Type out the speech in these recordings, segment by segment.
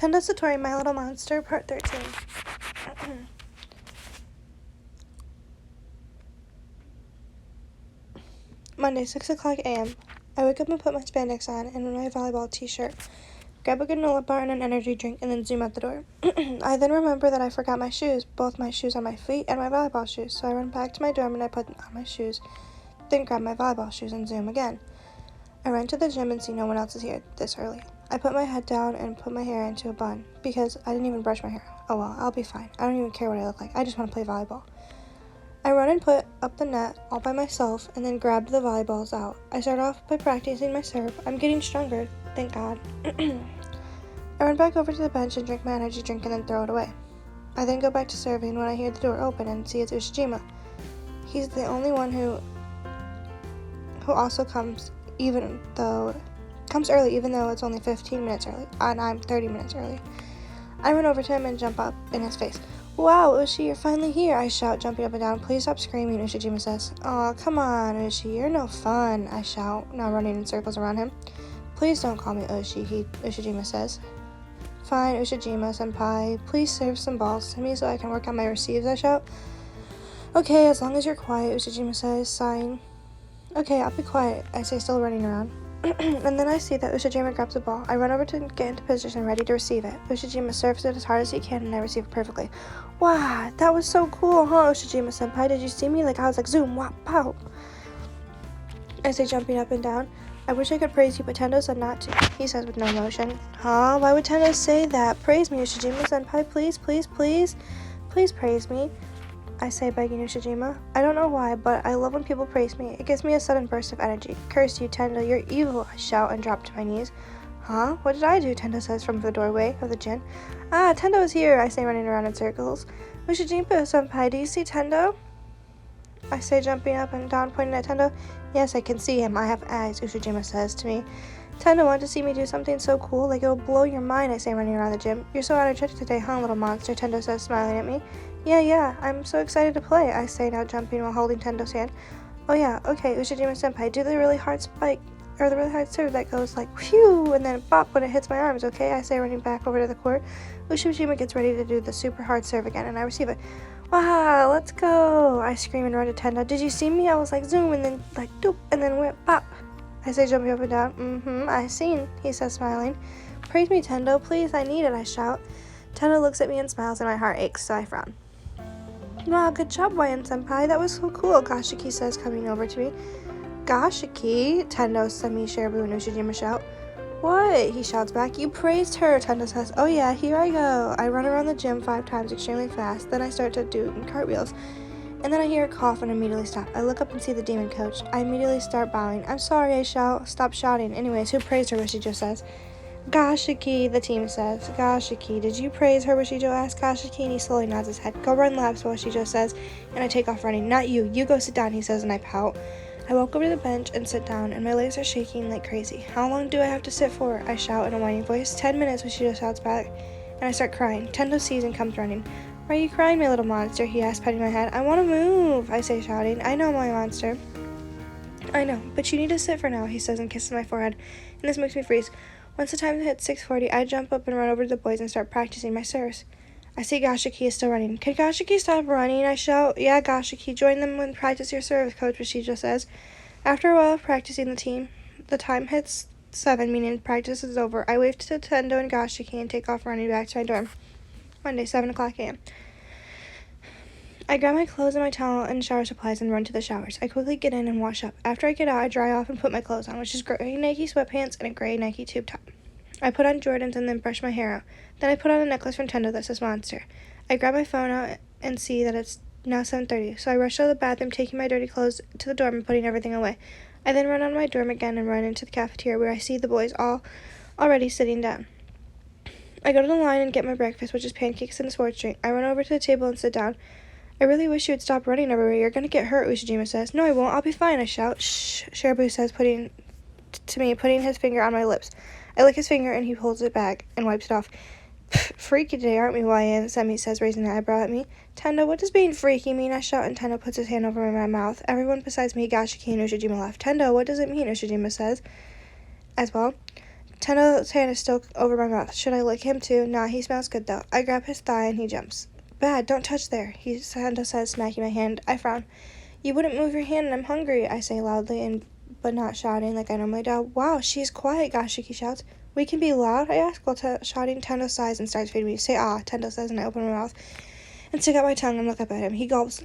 Tendo, Satori, My Little Monster, Part 13. Monday, 6 o'clock a.m. I wake up and put my spandex on and my volleyball t-shirt, grab a granola bar and an energy drink, and then zoom out the door. I then remember that I forgot my shoes, both my shoes on my feet and my volleyball shoes, so I run back to my dorm and I put on my shoes, then grab my volleyball shoes and zoom again. I run to the gym and see no one else is here this early. I put my head down and put my hair into a bun, because I didn't even brush my hair. Oh well, I'll be fine. I don't even care what I look like. I just want to play volleyball. I run and put up the net all by myself and then grabbed the volleyballs out. I start off by practicing my serve. I'm getting stronger, thank God. I run back over to the bench and drink my energy drink and then throw it away. I then go back to serving when I hear the door open and see it's Ushijima. He's the only one who also comes early even though it's only 15 minutes early and I'm 30 minutes early. I run over to him and jump up in his face. Wow, Ushi, you're finally here, I shout, jumping up and down. Please stop screaming, Ushijima says. Aw, come on, Ushi, you're no fun, I shout, now running in circles around him. Please don't call me Ushi, Ushijima says. Fine, Ushijima-senpai, please serve some balls to me so I can work on my receives, I shout. Okay, as long as you're quiet, Ushijima says, sighing. Okay, I'll be quiet, I say, still running around. And then I see that Ushijima grabs the ball. I run over to get into position, ready to receive it. Ushijima serves it as hard as he can, and I receive it perfectly. Wow, that was so cool, huh, Ushijima-senpai? Did you see me? I was like, zoom, wop, pow. I say, jumping up and down. I wish I could praise you, but Tendo said not to, he says with no emotion. Huh? Why would Tendo say that? Praise me, Ushijima-senpai, please, please, please. Please praise me, I say, begging Ushijima. I don't know why, but I love when people praise me. It gives me a sudden burst of energy. Curse you, Tendo, you're evil, I shout and drop to my knees. Huh? What did I do? Tendo says from the doorway of the gym. Ah, Tendo is here, I say, running around in circles. Ushijima-senpai, do you see Tendo? I say, jumping up and down, pointing at Tendo. Yes, I can see him. I have eyes, Ushijima says to me. Tendo, want to see me do something so cool? It'll blow your mind, I say, running around the gym. You're so energetic today, huh, little monster? Tendo says, smiling at me. Yeah, I'm so excited to play, I say, now jumping while holding Tendo's hand. Oh yeah, okay, Ushijima-senpai, do the really hard spike, or the really hard serve that goes like phew, and then bop when it hits my arms, okay? I say, running back over to the court. Ushijima gets ready to do the super hard serve again, and I receive it. Wow, let's go, I scream and run to Tendo. Did you see me? I was like zoom, and then like doop, and then went pop. I say, jumping up and down. I seen, he says, smiling. Praise me, Tendo, please, I need it, I shout. Tendo looks at me and smiles, and my heart aches, so I frown. Wow, good job, Wayan-senpai. That was so cool, Gashiki says, coming over to me. Gashiki? Tendo, Semi, Shirabu, and Ushijima shout. What? He shouts back. You praised her, Tendo says. Oh yeah, here I go. I run around the gym 5 times extremely fast. Then I start to do cartwheels. And then I hear a cough and immediately stop. I look up and see the demon coach. I immediately start bowing. I'm sorry, I shout. Stop shouting. Anyways, who praised her, Ushijima says. Gashiki, the team says. Gashiki, did you praise her? Washijo asks. Gashiki, and he slowly nods his head. Go run laps, Washijo says, and I take off running. Not you. You go sit down, he says, and I pout. I walk over to the bench and sit down, and my legs are shaking like crazy. How long do I have to sit for? I shout in a whining voice. 10 minutes, Washijo shouts back, and I start crying. Tendo sees and comes running. Why are you crying, my little monster? He asks, patting my head. I want to move, I say, shouting. I know, my monster. I know, but you need to sit for now, he says, and kisses my forehead, and this makes me freeze. Once the time hits 6:40, I jump up and run over to the boys and start practicing my serves. I see Gashiki is still running. Can Gashiki stop running? I shout. Yeah, Gashiki, join them and practice your serves, Coach Washijo says. After a while of practicing the time hits 7, meaning practice is over. I wave to Tendo and Gashiki and take off running back to my dorm. Monday, 7 o'clock a.m. I grab my clothes and my towel and shower supplies and run to the showers. I quickly get in and wash up. After I get out, I dry off and put my clothes on, which is gray Nike sweatpants and a gray Nike tube top. I put on Jordans and then brush my hair out. Then I put on a necklace from Tendo that says Monster. I grab my phone out and see that it's now 7:30, so I rush out of the bathroom, taking my dirty clothes to the dorm and putting everything away. I then run out of my dorm again and run into the cafeteria where I see the boys all already sitting down. I go to the line and get my breakfast, which is pancakes and a sports drink. I run over to the table and sit down. I really wish you would stop running everywhere. You're going to get hurt, Ushijima says. No, I won't. I'll be fine, I shout. Shh, Shirabu says, putting his finger on my lips. I lick his finger, and he pulls it back and wipes it off. Freaky today, aren't we, YN? Semi says, raising an eyebrow at me. Tendo, what does being freaky mean? I shout, and Tendo puts his hand over my mouth. Everyone besides me, Gashiki, and Ushijima laugh. Tendo, what does it mean? Ushijima says as well. Tendo's hand is still over my mouth. Should I lick him too? Nah, he smells good though. I grab his thigh and he jumps. Bad, don't touch there, Tendo says, smacking my hand. I frown. You wouldn't move your hand and I'm hungry, I say loudly, but not shouting like I normally do. Wow, she's quiet, Gashiki shouts. We can be loud, I ask, while shouting. Tendo sighs and starts feeding me. Say ah, Tendo says, and I open my mouth and stick out my tongue and look up at him. He gulps.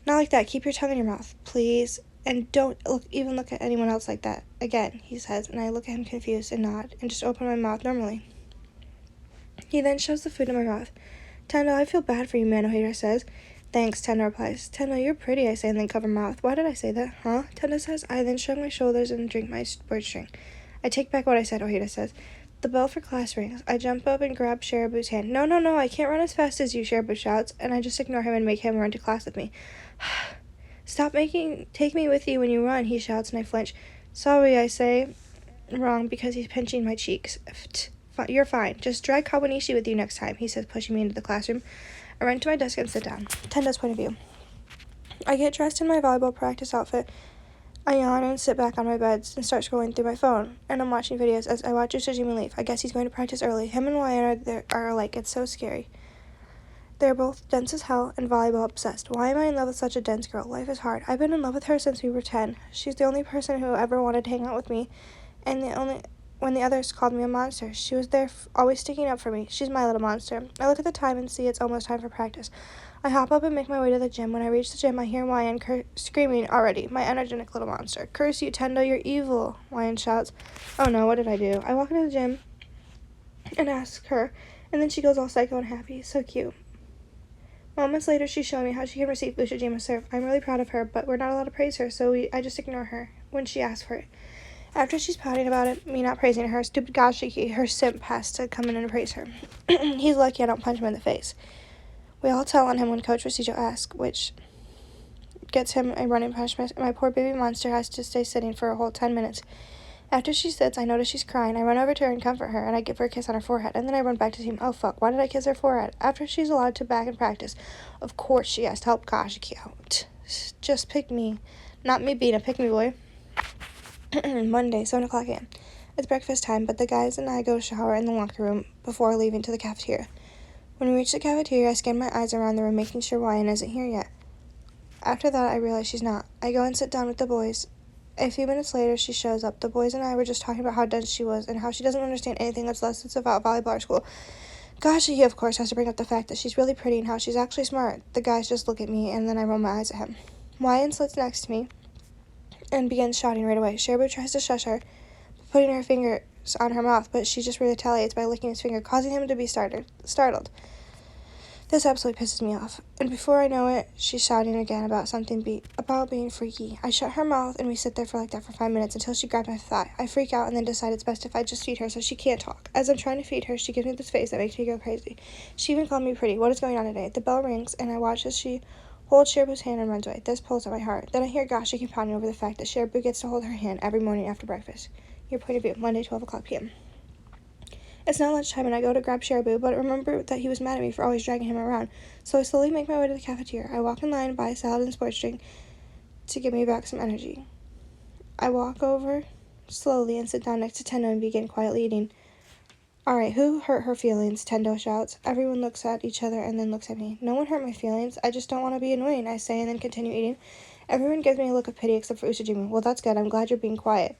Not like that, keep your tongue in your mouth, please. And don't even look at anyone else like that. Again, he says, and I look at him confused and nod, and just open my mouth normally. He then shoves the food in my mouth. Tendo, I feel bad for you, Manohater says. Thanks, Tendo replies. Tendo, you're pretty, I say, and then cover my mouth. Why did I say that? Huh? Tendo says. I then shrug my shoulders and drink my sports drink. I take back what I said, Ojeda says. The bell for class rings. I jump up and grab Shirabu's hand. No, I can't run as fast as you, Shirabu shouts, and I just ignore him and make him run to class with me. Take me with you when you run, he shouts, and I flinch. Sorry, I say. Wrong, because he's pinching my cheeks. You're fine. Just drag Kawanishi with you next time, he says, pushing me into the classroom. I run to my desk and sit down. Tendo's point of view. I get dressed in my volleyball practice outfit. I yawn and sit back on my bed and start scrolling through my phone. And I'm watching videos as I watch Ushijima leave. I guess he's going to practice early. Him and Wyan are alike. It's so scary. They're both dense as hell and volleyball obsessed. Why am I in love with such a dense girl? Life is hard. I've been in love with her since we were 10. She's the only person who ever wanted to hang out with me, and when the others called me a monster. She was there, always sticking up for me. She's my little monster. I look at the time and see it's almost time for practice. I hop up and make my way to the gym. When I reach the gym, I hear Wyan screaming already. My energetic little monster. Curse you, Tendo, you're evil, Wyan shouts. Oh no, what did I do? I walk into the gym and ask her, and then she goes all psycho and happy. So cute. Moments later, she's showing me how she can receive Ushijima's serve. I'm really proud of her, but we're not allowed to praise her, so I just ignore her when she asks for it. After she's pouting about it, me not praising her, stupid Gashiki, her simp, has to come in and praise her. He's lucky I don't punch him in the face. We all tell on him when Coach Rosijo asks, which gets him a running punishment, and my poor baby monster has to stay sitting for a whole 10 minutes. After she sits, I notice she's crying. I run over to her and comfort her, and I give her a kiss on her forehead, and then I run back to the team. Oh, fuck, why did I kiss her forehead? After she's allowed to back in practice, of course she has to help Kashiki out. Just pick me. Not me being a pick-me boy. Monday, 7 o'clock a.m. It's breakfast time, but the guys and I go shower in the locker room before leaving to the cafeteria. When we reach the cafeteria, I scan my eyes around the room, making sure Wyan isn't here yet. After that, I realize she's not. I go and sit down with the boys. A few minutes later, she shows up. The boys and I were just talking about how dense she was and how she doesn't understand anything that's lessons about volleyball at school. Gosh, he, of course, has to bring up the fact that she's really pretty and how she's actually smart. The guys just look at me, and then I roll my eyes at him. Wyan sits next to me and begins shouting right away. Shirabu tries to shush her, putting her fingers on her mouth, but she just retaliates by licking his finger, causing him to be startled. This absolutely pisses me off, and before I know it, she's shouting again about about being freaky. I shut her mouth, and we sit there for like that for 5 minutes until she grabbed my thigh. I freak out and then decide it's best if I just feed her so she can't talk. As I'm trying to feed her, she gives me this face that makes me go crazy. She even called me pretty. What is going on today? The bell rings, and I watch as she holds Shirabu's hand and runs away. This pulls at my heart. Then I hear Gashiki pounding over the fact that Shirabu gets to hold her hand every morning after breakfast. Your point of view, Monday, 12 o'clock p.m. It's now lunchtime, and I go to grab Shirabu, but remember that he was mad at me for always dragging him around, so I slowly make my way to the cafeteria. I walk in line, buy a salad and sports drink to give me back some energy. I walk over slowly and sit down next to Tendo and begin quietly eating. Alright, who hurt her feelings? Tendo shouts. Everyone looks at each other and then looks at me. No one hurt my feelings. I just don't want to be annoying, I say, and then continue eating. Everyone gives me a look of pity except for Usajima. Well, that's good. I'm glad you're being quiet,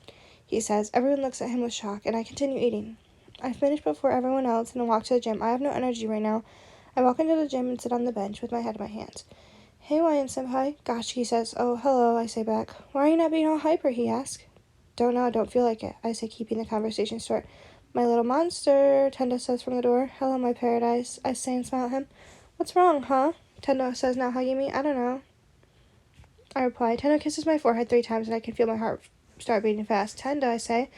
he says. Everyone looks at him with shock, and I continue eating. I finish before everyone else and walk to the gym. I have no energy right now. I walk into the gym and sit on the bench with my head in my hands. Hey, Wyan-senpai. Gosh, he says. Oh, hello, I say back. Why are you not being all hyper, he asks. Don't know, don't feel like it, I say, keeping the conversation short. My little monster, Tendo says from the door. Hello, my paradise, I say and smile at him. What's wrong, huh? Tendo says, now hugging me. I don't know, I reply. Tendo kisses my forehead 3 times and I can feel my heart start beating fast. Tendo, I say.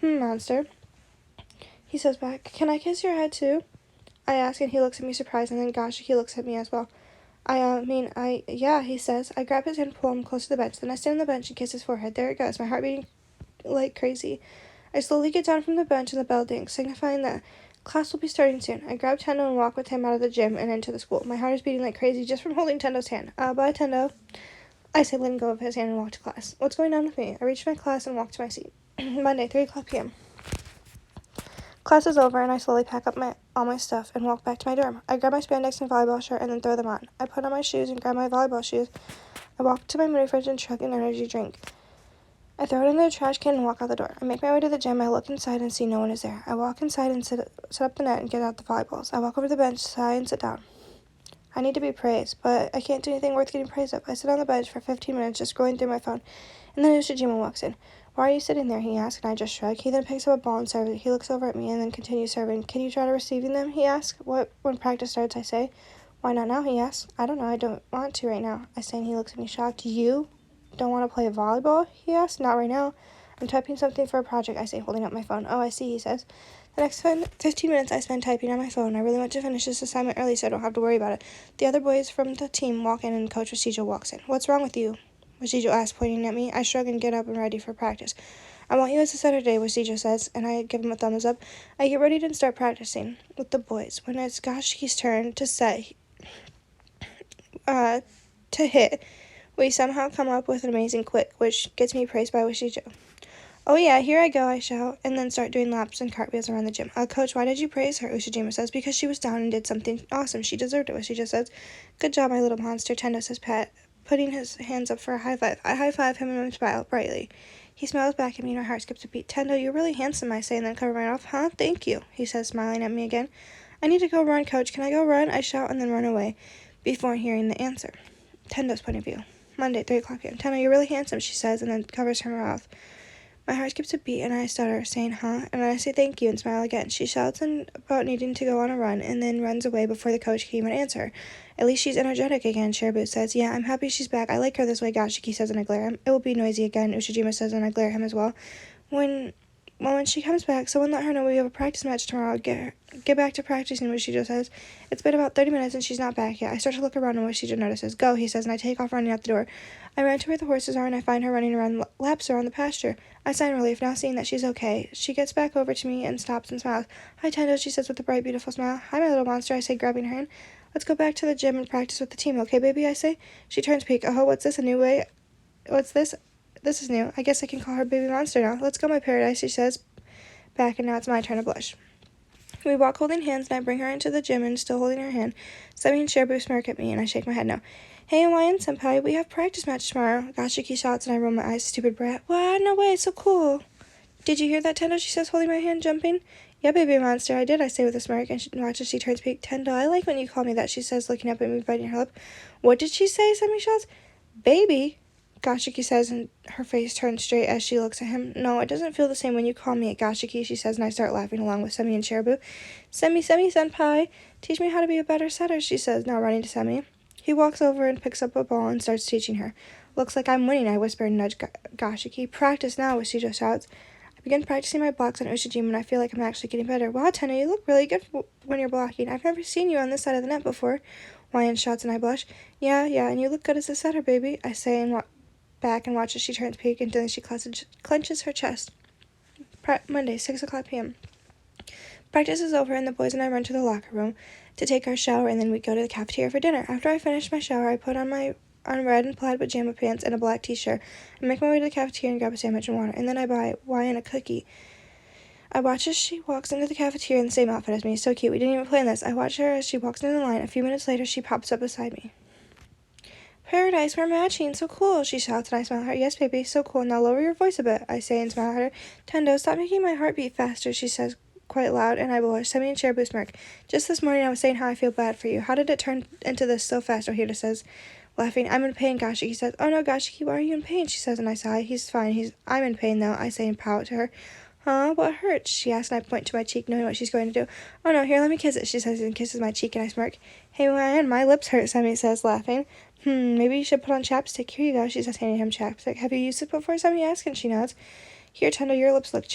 Monster. He says back, can I kiss your head too? I ask, and he looks at me surprised, and then gosh, he looks at me as well. Yeah, he says. I grab his hand and pull him close to the bench. Then I stand on the bench and kiss his forehead. There it goes, my heart beating like crazy. I slowly get down from the bench and the bell dings, signifying that class will be starting soon. I grab Tendo and walk with him out of the gym and into the school. My heart is beating like crazy just from holding Tendo's hand. Bye, Tendo, I say, letting go of his hand and walk to class. What's going on with me? I reach my class and walk to my seat. Monday, 3 o'clock p.m. Class is over, and I slowly pack up all my stuff and walk back to my dorm. I grab my spandex and volleyball shirt and then throw them on. I put on my shoes and grab my volleyball shoes. I walk to my mini fridge and chug an energy drink. I throw it in the trash can and walk out the door. I make my way to the gym. I look inside and see no one is there. I walk inside and set up the net and get out the volleyballs. I walk over to the bench, sigh, and sit down. I need to be praised, but I can't do anything worth getting praised of. I sit on the bench for 15 minutes just scrolling through my phone, and then Ushijima walks in. "Why are you sitting there?" he asks, and I just shrug. He then picks up a ball and serves it. He looks over at me and then continues serving. "Can you try to receiving them?" he asks. "What? When practice starts," I say. "Why not now?" he asks. "I don't know. I don't want to right now," I say, and he looks at me shocked. "You don't want to play volleyball?" he asks. "Not right now. I'm typing something for a project," I say, holding up my phone. "Oh, I see," he says. The next 15 minutes I spend typing on my phone. I really want to finish this assignment early so I don't have to worry about it. The other boys from the team walk in and Coach Washijo walks in. "What's wrong with you?" Washijo asks, pointing at me. I shrug and get up and ready for practice. "I want you as a Saturday," Washijo says, and I give him a thumbs up. I get ready to start practicing with the boys. When it's Gashiki's turn to hit, we somehow come up with an amazing quick, which gets me praised by Washijo. "Oh yeah, here I go," I shout, and then start doing laps and cartwheels around the gym. "Coach, why did you praise her?" Ushijima says. "Because she was down and did something awesome. She deserved it," Washijo says. "Good job, my little monster," Tendo says, putting his hands up for a high five. I high five him and smile brightly. He smiles back at me and my heart skips a beat. "Tendo, you're really handsome," I say, and then cover my mouth. "Huh? Thank you," he says, smiling at me again. "I need to go run, Coach. Can I go run?" I shout and then run away before hearing the answer. Tendo's point of view. Monday, 3 o'clock p.m. "Tendo, you're really handsome," she says, and then covers her mouth. My heart skips a beat, and I stutter, saying, "Huh?" And then I say thank you and smile again. She shouts about needing to go on a run, and then runs away before the coach can even answer. "At least she's energetic again," Shirabu says. "Yeah, I'm happy she's back. I like her this way," Gashiki says, and I glare at him. "It will be noisy again," Ushijima says, and I glare at him as well. When she comes back, someone let her know we have a practice match tomorrow. Get back to practicing," Washijo says. It's been about 30 minutes and she's not back yet. I start to look around and Washijo notices. "Go," he says, and I take off running out the door. I run to where the horses are and I find her running around laps around the pasture. I sigh in relief, now seeing that she's okay. She gets back over to me and stops and smiles. "Hi, Tendo," she says with a bright, beautiful smile. "Hi, my little monster," I say, grabbing her hand. "Let's go back to the gym and practice with the team, okay, baby?" I say. She turns pink. "Oh, what's this, a new way? What's this? This is new. I guess I can call her Baby Monster now. Let's go, my paradise," she says back, and now it's my turn to blush. We walk holding hands, and I bring her into the gym and still holding her hand. Semi and Shirabu smirk at me, and I shake my head no. "Hey, Hawaiian-senpai, we have practice match tomorrow," Gashiki shouts, and I roll my eyes, "Stupid brat." "What? No way, so cool." "Did you hear that, Tendo?" she says, holding my hand, jumping. "Yeah, baby monster, I did," I say with a smirk, and watch as she turns pink. "Tendo, I like when you call me that," she says, looking up at me, biting her lip. "What did she say?" Semi shouts. "Baby," Gashiki says, and her face turns straight as she looks at him. "No, it doesn't feel the same when you call me it, Gashiki," she says, and I start laughing along with Semi and Shirabu. Semi-senpai, teach me how to be a better setter," she says, now running to Semi. He walks over and picks up a ball and starts teaching her. "Looks like I'm winning," I whisper and nudge Gashiki. "Practice now," Washijo shouts. I begin practicing my blocks on Ushijima, and I feel like I'm actually getting better. "Wow, Tendo, you look really good when you're blocking. I've never seen you on this side of the net before," Wyan shouts, and I blush. Yeah, and you look good as a setter, baby," I say, and back and watch as she turns pink, and then she clenches her chest. Monday, 6 o'clock p.m. Practice is over, and the boys and I run to the locker room to take our shower, and then we go to the cafeteria for dinner. After I finish my shower, I put on red and plaid pajama pants and a black t-shirt. I make my way to the cafeteria and grab a sandwich and water, and then I buy Wyan a cookie. I watch as she walks into the cafeteria in the same outfit as me. So cute. We didn't even plan this. I watch her as she walks into the line. A few minutes later, she pops up beside me. "Paradise, we're matching. So cool," she shouts, and I smile at her. "Yes, baby, so cool. Now lower your voice a bit," I say, and smile at her. "Tendo, stop making my heart beat faster," she says quite loud, and I blush. Semi and Shirabu smirk. "Just this morning I was saying how I feel bad for you. How did it turn into this so fast?" Ohita says, laughing. "I'm in pain," Gashiki says. "Oh no, Gashiki, why are you in pain?" she says, and I sigh. "He's fine. I'm in pain, though," I say and pout to her. "Huh? What hurts?" she asks, and I point to my cheek, knowing what she's going to do. "Oh no, here, let me kiss it," she says, and kisses my cheek, and I smirk. "Hey, Ryan, my lips hurt," Semi says, laughing. Maybe you should put on chapstick. Here you go," she says, handing him chapstick. "Have you used it before?" Semi asks, and she nods. "Here, Tendo, your lips look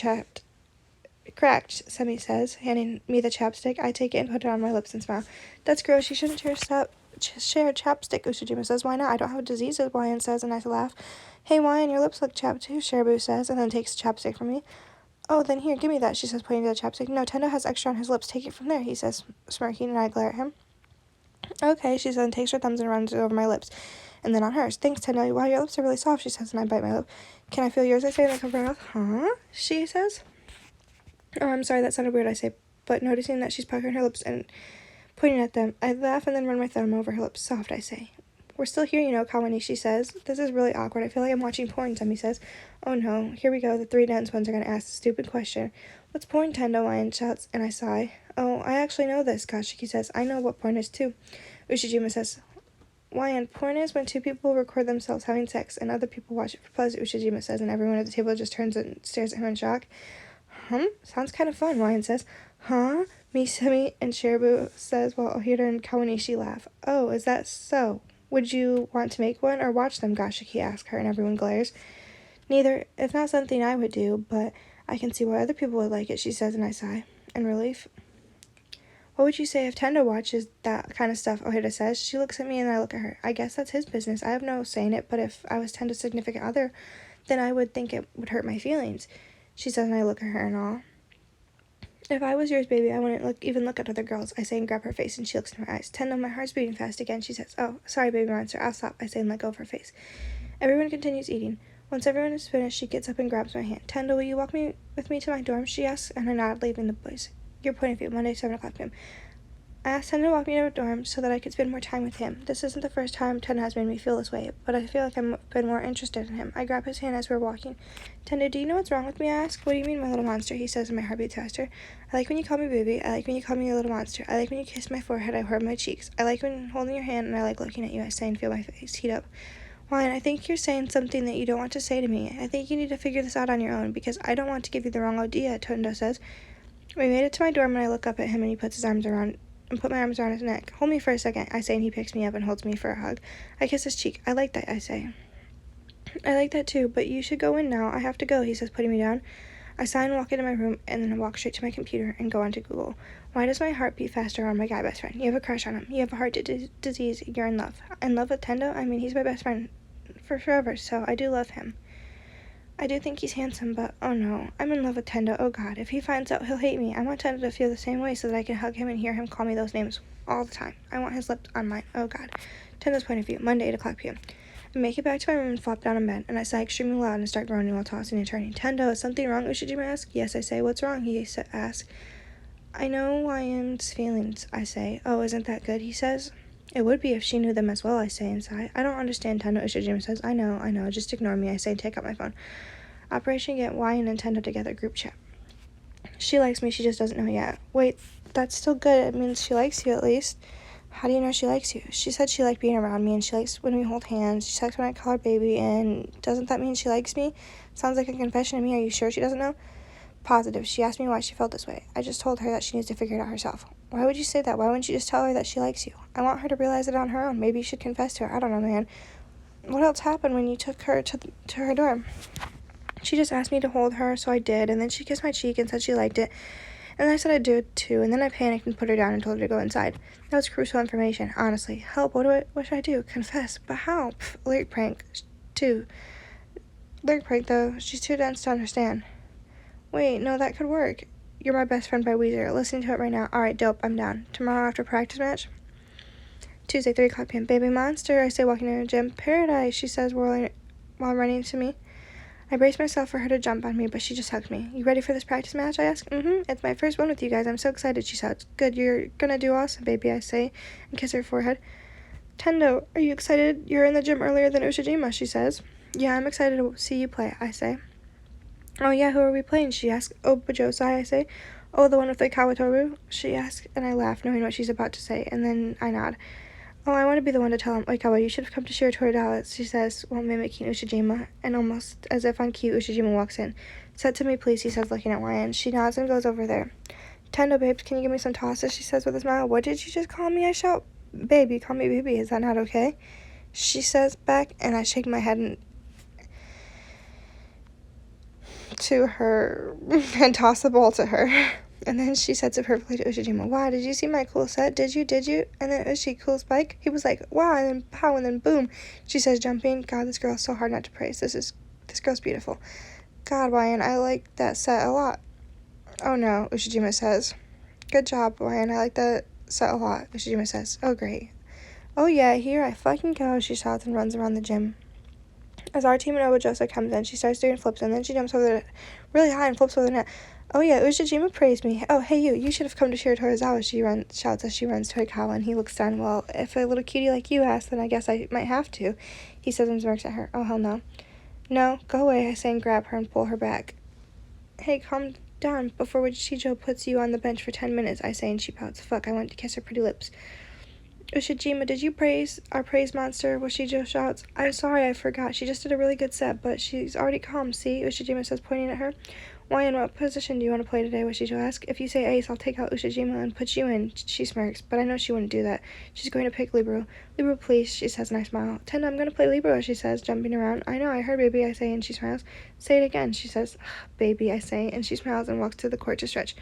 cracked," Semi says, handing me the chapstick. I take it and put it on my lips and smile. "That's gross. You shouldn't share chapstick," Ushijima says. "Why not? I don't have a disease," Wyan says, and I laugh. "Hey, Wyan, your lips look chapped too," Shirabu says, and then takes the chapstick from me. "Oh, then here, give me that," she says, pointing to the chapstick. "No, Tendo has extra on his lips. Take it from there," he says, smirking, and I glare at him. "Okay," she says, and takes her thumbs and runs it over my lips, and then on hers. "Thanks, Tendo. Wow, your lips are really soft," she says, and I bite my lip. "Can I feel yours?" I say, and I cover my mouth. "Huh?" she says. Oh, I'm sorry, that sounded weird, I say, but noticing that she's puckering her lips and pointing at them, I laugh and then run my thumb over her lips. Soft, I say. We're still here, you know, Kawanishi says. This is really awkward. I feel like I'm watching porn, Temi says. Oh no, here we go. The three dense ones are going to ask the stupid question. What's porn, Tendo? Lion shouts, and I sigh. Oh, I actually know this, Kashiki says. I know what porn is too. Ushijima says. Lion, porn is when two people record themselves having sex and other people watch it for pleasure, Ushijima says, and everyone at the table just turns and stares at him in shock. Sounds kind of fun, Lion says. Huh? Misumi and Shirabu says while Ohira and Kawanishi laugh. Oh, is that so? Would you want to make one or watch them? Gashiki asks her, and everyone glares. Neither. It's not something I would do, but I can see why other people would like it, she says, and I sigh. In relief. What would you say if Tendo watches that kind of stuff? Ohira says. She looks at me and I look at her. I guess that's his business. I have no say in it, but if I was Tendo's significant other, then I would think it would hurt my feelings, she says, and I look at her in awe. If I was yours, baby, I wouldn't even look at other girls, I say, and grab her face, and she looks in my eyes. Tendo, my heart's beating fast again, she says. Oh, sorry, baby monster, I'll stop, I say, and let go of her face. Everyone continues eating. Once everyone is finished, she gets up and grabs my hand. Tendo, will you walk with me to my dorm? She asks, and I nod, leaving the place. Your point of view, Monday, 7 o'clock p.m. I asked Tendo to walk me to a dorm so that I could spend more time with him. This isn't the first time Tendo has made me feel this way, but I feel like I've been more interested in him. I grab his hand as we're walking. Tendo, do you know what's wrong with me? I ask. What do you mean, my little monster? He says, and my heart beats faster. I like when you call me baby. I like when you call me a little monster. I like when you kiss my forehead. I rub my cheeks. I like when holding your hand, and I like looking at you. I say and feel my face heat up. Wyan, I think you're saying something that you don't want to say to me. I think you need to figure this out on your own, because I don't want to give you the wrong idea, Tendo says. We made it to my dorm, and I look up at him, and he puts his arms around and put my arms around his neck. Hold me for a second, I say, and he picks me up and holds me for a hug. I kiss his cheek. I like that, I say. I like that too, but you should go in now. I have to go, he says, putting me down. I sigh and walk into my room, and then I walk straight to my computer and go onto Google. Why does my heart beat faster on my guy best friend? You have a crush on him. You have a heart disease. You're in love. In love with Tendo? I mean, he's my best friend for forever, so I do love him. I do think he's handsome, but oh no, I'm in love with Tendo. Oh god, if he finds out, he'll hate me. I want Tendo to feel the same way so that I can hug him and hear him call me those names all the time. I want his lips on mine. Oh god. Tendo's point of view, Monday, 8 o'clock p.m. I make it back to my room and flop down in bed, and I sigh extremely loud and start groaning while tossing and turning. Tendo, is something wrong? Ushijima asks. Yes, I say. What's wrong? He asks. I know Ryan's feelings, I say. Oh, isn't that good? He says. It would be if she knew them as well, I say and sigh. I don't understand, Tendo, Ushijima says. I know, just ignore me, I say, and take out my phone. Operation Get Wyan and Tendo Together group chat. She likes me, she just doesn't know yet. Wait, that's still good. It means she likes you at least. How do you know she likes you? She said she liked being around me, and she likes when we hold hands. She likes when I call her baby, and doesn't that mean she likes me? Sounds like a confession to me. Are you sure she doesn't know? Positive. She asked me why she felt this way. I just told her that she needs to figure it out herself. Why would you say that? Why wouldn't you just tell her that she likes you? I want her to realize it on her own. Maybe you should confess to her. I don't know, man. What else happened when you took her to her dorm? She just asked me to hold her, so I did, and then she kissed my cheek and said she liked it, and I said I'd do it too, and then I panicked and put her down and told her to go inside. That was crucial information, honestly. Help, what should I do? Confess, but how? Lyric prank, too. Lyric prank, though, she's too dense to understand. Wait, no, that could work. You're My Best Friend by Weezer. Listening to it right now. Alright, dope, I'm down. Tomorrow after practice match? Tuesday, 3 o'clock p.m. Baby monster, I say, walking in the gym. Paradise, she says, while running to me. I brace myself for her to jump on me, but she just hugged me. You ready for this practice match? I ask. It's my first one with you guys. I'm so excited, she shouts. Good, you're gonna do awesome, baby, I say, and kiss her forehead. Tendo, are you excited? You're in the gym earlier than Ushijima, she says. Yeah, I'm excited to see you play, I say. Oh yeah, who are we playing? She asks. Oh, Bajosai, I say. Oh, the one with the Kawatoru? She asks, and I laugh, knowing what she's about to say, and then I nod. Oh, I want to be the one to tell him. Oikawa, you should have come to Shiratori Dallas, she says, while mimicking Ushijima, and almost as if on cue, Ushijima walks in. Set to me, please, he says, looking at Ryan. She nods and goes over there. Tendo, babes, can you give me some tosses, she says with a smile. What did you just call me? I shout. Babe, you call me baby. Is that not okay? She says back, and I shake my head to her and toss the ball to her. And then she sets it perfectly to Ushijima. Wow, did you see my cool set? Did you? And then Ushi, cool spike? He was like, wow, and then pow, and then boom. She says, jumping. God, this girl's so hard not to praise. This girl's beautiful. God, Ryan, I like that set a lot. Oh no, Ushijima says. Good job, Ryan, I like that set a lot, Ushijima says. Oh, great. Oh yeah, here I fucking go, she shouts and runs around the gym. As our team and Obajosa comes in, she starts doing flips, and then she jumps over really high and flips over the net. Oh yeah, Ushijima praised me. Oh, hey you should have come to Shiratorizawa, shouts as she runs to Hikawa, and he looks stunned. Well, if a little cutie like you asks, then I guess I might have to, he says and smirks at her. Oh, hell no. No, go away, I say and grab her and pull her back. Hey, calm down before Shijo puts you on the bench for 10 minutes, I say, and she pouts. Fuck, I want to kiss her pretty lips. Ushijima, did you praise our praise monster? Washijo shouts. I'm sorry, I forgot. She just did a really good set, but she's already calm, see? Ushijima says, pointing at her. Why, in what position do you want to play today? Washijo asks. If you say ace, I'll take out Ushijima and put you in, she smirks, but I know she wouldn't do that. She's going to pick Libero. Libero, please, she says, and I smile. Tendo, I'm going to play Libero, she says, jumping around. I know, I heard, baby, I say, and she smiles. Say it again, she says. Baby, I say, and she smiles and walks to the court to stretch.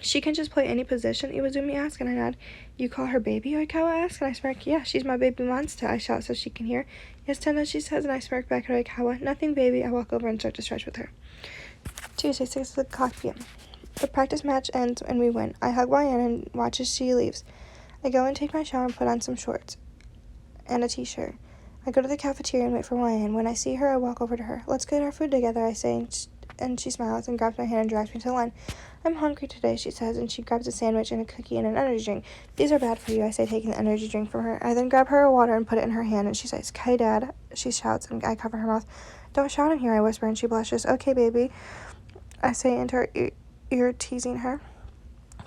She can just play any position, Iwazumi asks, and I nod. You call her baby? Oikawa asks, and I smirk. Yeah, she's my baby monster, I shout so she can hear. Yes, Tendo, she says, and I smirk back at Oikawa. Nothing, baby. I walk over and start to stretch with her. Tuesday, 6 o'clock p.m. The practice match ends and we win. I hug YN and watch as she leaves. I go and take my shower and put on some shorts and a t-shirt. I go to the cafeteria and wait for YN. When I see her, I walk over to her. Let's get our food together, I say, and she smiles and grabs my hand and drags me to the line. I'm hungry today, she says, and she grabs a sandwich and a cookie and an energy drink. These are bad for you, I say, taking the energy drink from her. I then grab her a water and put it in her hand, and she says, "Okay, Dad," she shouts, and I cover her mouth. Don't shout in here, I whisper, and she blushes. Okay, baby, I say into her ear, teasing her.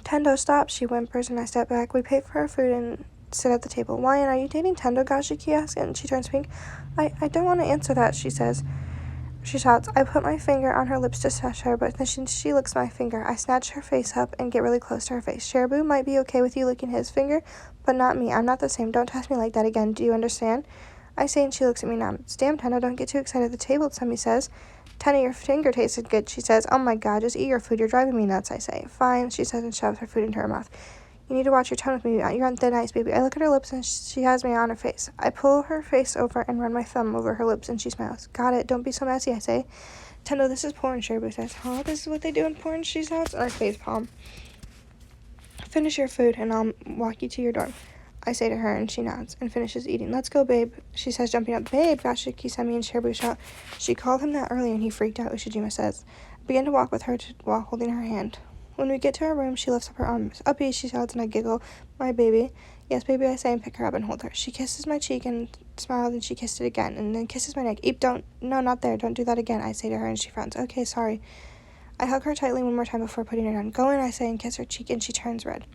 Tendo, stop, she whimpers, and I step back. We pay for our food and sit at the table. Why, and are you dating Tendo, Gashiki asks, and she turns pink. I don't want to answer that, she says. She shouts. I put my finger on her lips to touch her, but then she licks my finger. I snatch her face up and get really close to her face. Shirabu might be okay with you licking his finger, but not me. I'm not the same. Don't touch me like that again. Do you understand? I say, and she looks at me now. Damn, Tendo, don't get too excited at the table, Semi says. Tendo, your finger tasted good, she says. Oh my god, just eat your food. You're driving me nuts, I say. Fine, she says and shoves her food into her mouth. You need to watch your tone with me. You're on thin ice, baby. I look at her lips and she has me on her face. I pull her face over and run my thumb over her lips and she smiles. Got it. Don't be so messy, I say. Tendo, this is porn, Shirabu says. Huh? This is what they do in porn, she shouts, and I face palm. Finish your food and I'll walk you to your dorm, I say to her, and she nods and finishes eating. Let's go, babe, she says, jumping up. Babe, Gashiki, Semi, and Shirabu shout. She called him that earlier and he freaked out, Ushijima says. I begin to walk with her while holding her hand. When we get to her room, she lifts up her arms. Uppy, she shouts, and I giggle. My baby. Yes, baby, I say, and pick her up and hold her. She kisses my cheek and smiles, and she kissed it again, and then kisses my neck. No, not there. Don't do that again, I say to her, and she frowns. Okay, sorry. I hug her tightly one more time before putting her down. Go in, I say, and kiss her cheek, and she turns red.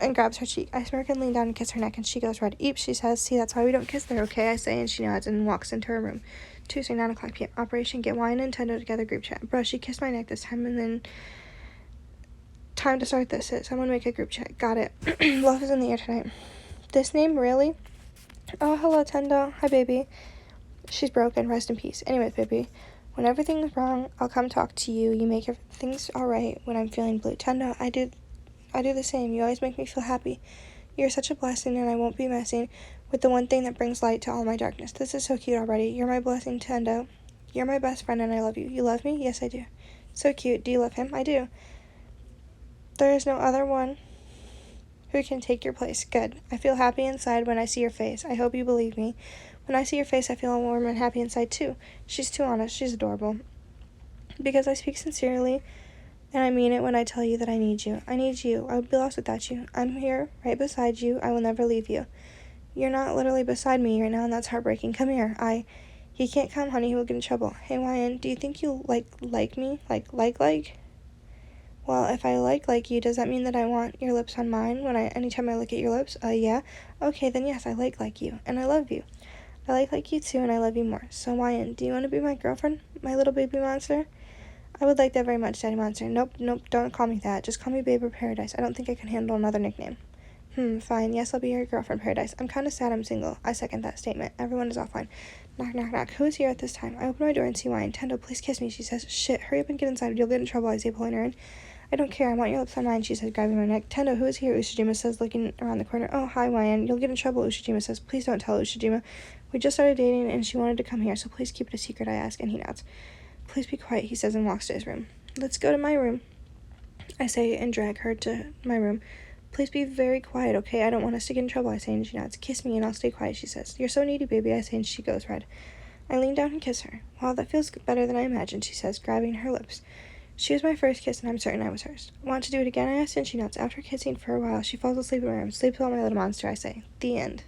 And grabs her cheek. I smirk and lean down and kiss her neck, and she goes red. Eep, she says. See, that's why we don't kiss there, okay? I say, and she nods and walks into her room. Tuesday, 9 o'clock p.m. Operation Get Wine and Tendo Together group chat. Bro, she kissed my neck this time, and then... Time to start this. Someone make a group chat. Got it. Love is in the air tonight. This name, really? Oh, hello, Tendo. Hi, baby. She's broken. Rest in peace. Anyways, baby, when everything's wrong, I'll come talk to you. You make things all right when I'm feeling blue. Tendo, I do the same. You always make me feel happy. You're such a blessing, and I won't be messing with the one thing that brings light to all my darkness. This is so cute already. You're my blessing, Tendo. You're my best friend, and I love you. You love me? Yes, I do. So cute. Do you love him? I do. There is no other one who can take your place. Good. I feel happy inside when I see your face. I hope you believe me. When I see your face, I feel warm and happy inside, too. She's too honest. She's adorable. Because I speak sincerely, and I mean it when I tell you that I need you. I need you. I would be lost without you. I'm here, right beside you. I will never leave you. You're not literally beside me right now, and that's heartbreaking. Come here. He can't come, honey. He will get in trouble. Hey, YN, do you think you like me? Like? Well, if I like you, does that mean that I want your lips on mine anytime I look at your lips? Yeah. Okay, then yes, I like you, and I love you. I like you too, and I love you more. So, YN, do you want to be my girlfriend, my little baby monster? I would like that very much, Daddy Monster. Nope, don't call me that. Just call me Babe or Paradise. I don't think I can handle another nickname. Fine. Yes, I'll be your girlfriend, Paradise. I'm kind of sad I'm single. I second that statement. Everyone is offline. Knock, knock, knock. Who is here at this time? I open my door and see YN. Tendo, please kiss me, she says. Shit, hurry up and get inside. You'll get in trouble, I say, pulling her in. I don't care. I want your lips on mine, she says, grabbing my neck. Tendo, who is here? Ushijima says, looking around the corner. Oh, hi, YN. You'll get in trouble, Ushijima says. Please don't tell Ushijima. We just started dating, and she wanted to come here, so please keep it a secret, I ask, and he nods. Please be quiet, he says, and walks to his room. Let's go to my room, I say, and drag her to my room. Please be very quiet, okay? I don't want us to get in trouble, I say, and she nods. Kiss me, and I'll stay quiet, she says. You're so needy, baby, I say, and she goes red. I lean down and kiss her. Wow, that feels better than I imagined, she says, grabbing her lips. She was my first kiss, and I'm certain I was hers. Want to do it again? I ask, and she nods. After kissing for a while, she falls asleep in my arms. Sleep well, my little monster, I say. The end.